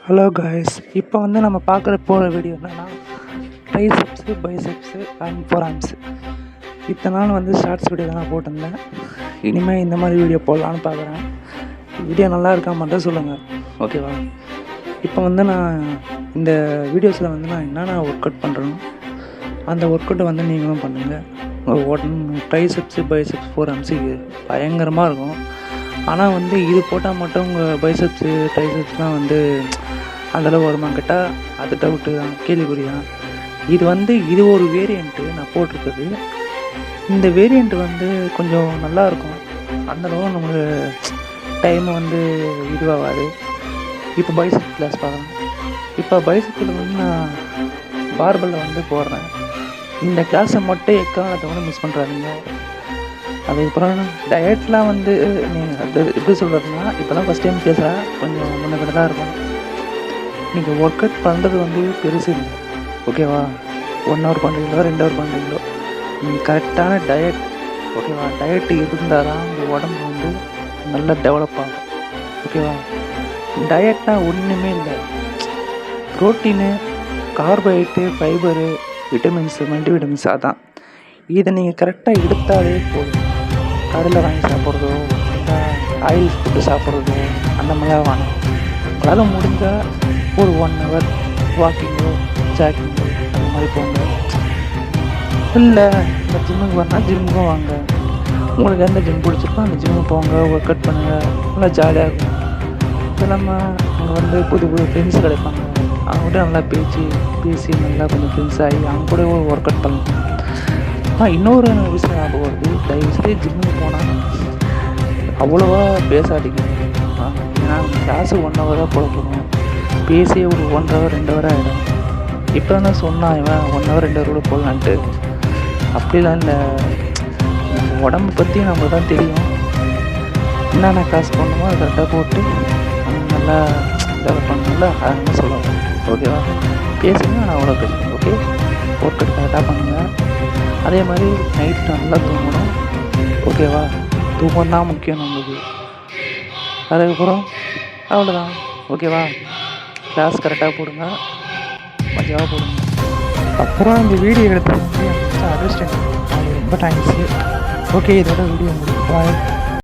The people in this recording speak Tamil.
ஹலோ காய்ஸ், இப்போ நம்ம போகிற வீடியோ என்னென்னா ட்ரைசெப்ஸு, பைசெப்ஸு அண்ட் ஃபோராம்ஸு. இத்தனை நாள் ஷார்ட்ஸ் வீடியோ தான் நான் போட்டிருந்தேன். இனிமேல் இந்த மாதிரி வீடியோ போடலான்னு பார்க்குறேன். வீடியோ நல்லா இருக்கா மட்டும் சொல்லுங்கள், ஓகேவா? இப்போ நான் இந்த வீடியோஸில் நான் என்னென்ன ஒர்க் அவுட் பண்ணுறேனோ அந்த ஒர்க் அவுட்டை நீங்களும் பண்ணுங்கள். ட்ரைசெப்ஸு, பைசெப்ஸ், ஃபோராம்ஸு பயங்கரமாக இருக்கும். ஆனால் இது போட்டால் மட்டும் உங்கள் பைசெப்ஸு, ட்ரைசெப்ஸ்லாம் அந்தளவு வருமா கேட்டால் அது டவுட்டு தான், கேள்விக்குறி தான். இது ஒரு வேரியண்ட்டு நான் போட்டிருக்குது. இந்த வேரியண்ட்டு கொஞ்சம் நல்லாயிருக்கும். அந்தளவு நமக்கு டைமு இதுவாகாது. இப்போ பைசெப் கிளாஸ் பார்க்கலாம். இப்போ பைசெப்பில் நான் பார்பலில் போடுறேன். இந்த கிளாஸை மட்டும் எக்காரணத்தை மிஸ் பண்ணுறாதீங்க. அதுக்கப்புறம் டயட்லாம் நீங்கள் அது எப்படி சொல்கிறதுனா, இப்போ தான் ஃபஸ்ட் டைம் பேசுகிறேன், கொஞ்சம் முன்னே தான் இருக்கும். நீங்கள் ஒர்க் அவுட் பண்ணுறது பெருசு இல்லை, ஓகேவா? 1 ஹவர் பண்ணுறீங்களோ 2 ஹவர் பண்ணுறீங்களோ, நீங்கள் கரெக்டான டயட், ஓகேவா? டயட்டு இருந்தால் தான் உங்கள் உடம்பு நல்லா டெவலப் ஆகும், ஓகேவா? டயட்னால் ஒன்றுமே இல்லை. Protein, carbohydrate, fibre, vitamins, multivitamins, அதான். இதை நீங்கள் கரெக்டாக எடுத்தாலே போதும். கடையில் வாங்கி சாப்பிட்றதோ இல்லை ஆயில் ஃபுட்டு சாப்பிட்றதோ அந்த மாதிரிலாம் வாங்க. உங்களால் முடிஞ்சால் ஒரு 1 ஹவர் வாக்கிங்கோ ஜாக்கிங்கோ அந்த மாதிரி போங்க. இல்லை இந்த ஜிம்முக்கு வரனால் ஜிம்முக்கும் வாங்க. உங்களுக்கு எந்த ஜிம் பிடிச்சிருக்கோ அந்த ஜிம்முக்கு போங்க, ஒர்க் அவுட் பண்ணுங்கள், நல்லா ஜாலியாக இருக்கும். இப்போ அங்கே புது புது ஃப்ரெண்ட்ஸ் கிடைப்பாங்க. அவங்க கூட நல்லா பேசி நல்லா கொஞ்சம் ஃப்ரெண்ட்ஸ் ஆகி அவங்க கூட ஒர்க் அவுட் பண்ணலாம். இன்னொரு விஷயம் ஞாபகம் வருது, தயவுசெய்து ஜிம்முக்கு போனால் அவ்வளோவா பேசாதீங்க. ஏன்னா கிளாஸு 1 ஹவர் தான் போட போகிறோம், பேசியே ஒரு 1 ஹவர் 2 ஹவர் ஆகிடும். இப்போ தான் சொன்னான் இவன் 1 ஹவர் 2 ஹவர் கூட போடலான்ட்டு. அப்படிலாம் இல்லை. நம்ம உடம்பு பற்றி நம்ம தான் தெரியும். என்னென்ன கிளாஸ் பண்ணணுமோ அதை கரெக்டாக போட்டு நல்லா டெவலப் பண்ணல அதுன்னு சொல்லுவாங்க, ஓகேவா? பேசுங்க, நான் அவ்வளோ பேசுகிறேன், ஓகே? ஒர்க் அவுட் கரெக்டாக பண்ணுங்கள். அதே மாதிரி நைட்டு நல்லா தூங்கணும், ஓகேவா? தூக்கம் தான் முக்கியம் நம்மளுக்கு. அதுக்கப்புறம் அவ்வளோதான், ஓகேவா? கிளாஸ் கரெக்டாக போடுங்க, மஜாவாக போடுங்க. அப்புறம் இந்த வீடியோ எடுத்தது அசிஸ்டன்ட், ரொம்ப தேங்க்ஸு. ஓகே, இதோட வீடியோ முடியும். பாய்.